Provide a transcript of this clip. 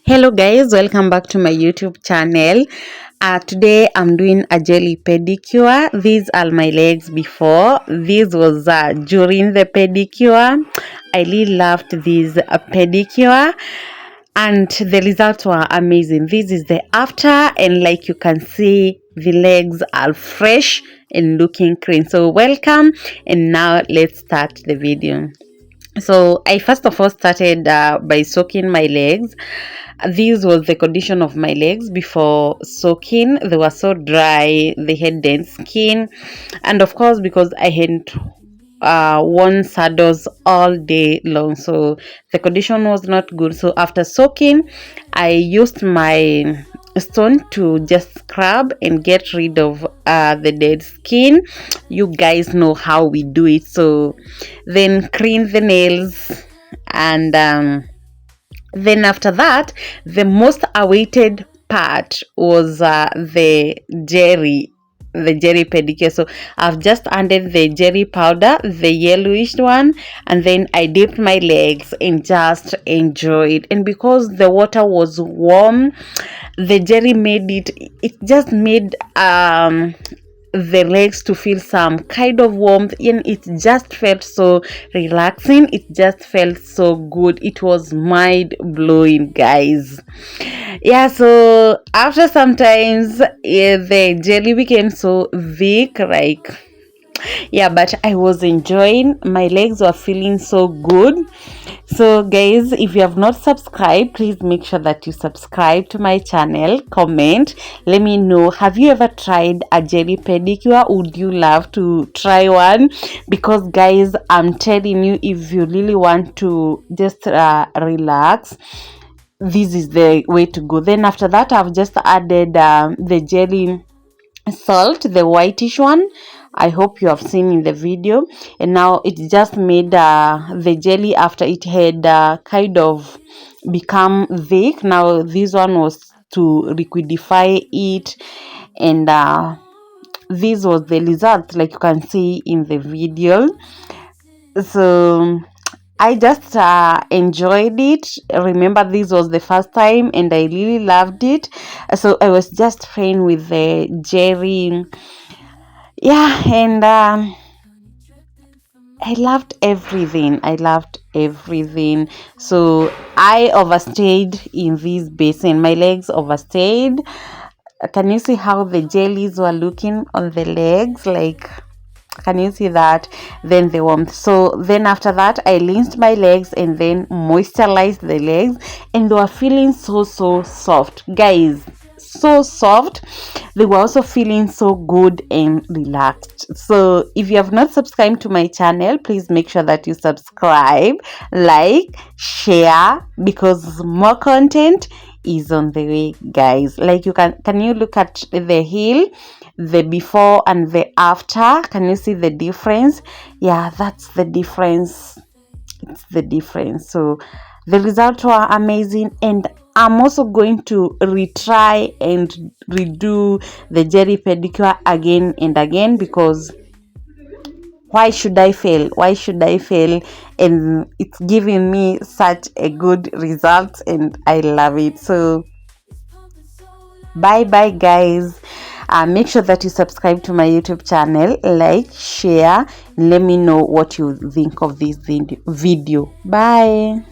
Hello guys, welcome back to my YouTube channel. Today I'm doing a jelly pedicure. These are my legs before. This was during the pedicure. I really loved this pedicure and the results were amazing. This is the after, and like you can see, the legs are fresh and looking clean. So welcome, and now let's start the video. So I first of all started by soaking my legs. This was the condition of my legs before soaking. They were so dry, they had dense skin, and of course, because I hadn't worn saddles all day long, so the condition was not good. So after soaking, I used my stone to just scrub and get rid of the dead skin. You guys know how we do it. So then clean the nails, and then after that, the most awaited part was the jelly pedicure. So I've just added the jelly powder, the yellowish one, and then I dipped my legs and just enjoyed. And because the water was warm, the jelly made it just made the legs to feel some kind of warmth, and it just felt so relaxing. It just felt so good. It was mind blowing, guys. Yeah, so after sometimes the jelly became so thick, like, yeah, but I was enjoying. My legs were feeling so good. So guys, if you have not subscribed, please make sure that you subscribe to my channel. Comment, let me know, have you ever tried a jelly pedicure? Would you love to try one? Because guys, I'm telling you, if you really want to just relax, this is the way to go. Then after that, I've just added the jelly salt, the whitish one. I hope you have seen in the video. And now it just made the jelly, after it had kind of become thick. Now this one was to liquidify it, and this was the result, like you can see in the video. So I just enjoyed it. Remember, this was the first time and I really loved it. So I was just playing with the jelly. Yeah, and I loved everything. So I overstayed in this basin. My legs overstayed. Can you see how the jellies were looking on the legs? Like, can you see that? Then the warmth. So then after that, I rinsed my legs and then moisturized the legs, and they were feeling so soft, guys. So soft. They were also feeling so good and relaxed. So if you have not subscribed to my channel, please make sure that you subscribe, like, share, because more content is on the way, guys. Like, you can you look at the heel, the before and the after? Can you see the difference? Yeah, that's the difference. It's the difference. So the results were amazing, and I'm also going to retry and redo the jelly pedicure again and again, because why should I fail? And it's giving me such a good result, and I love it. So bye guys. Make sure that you subscribe to my YouTube channel, like, share, let me know what you think of this video. Bye.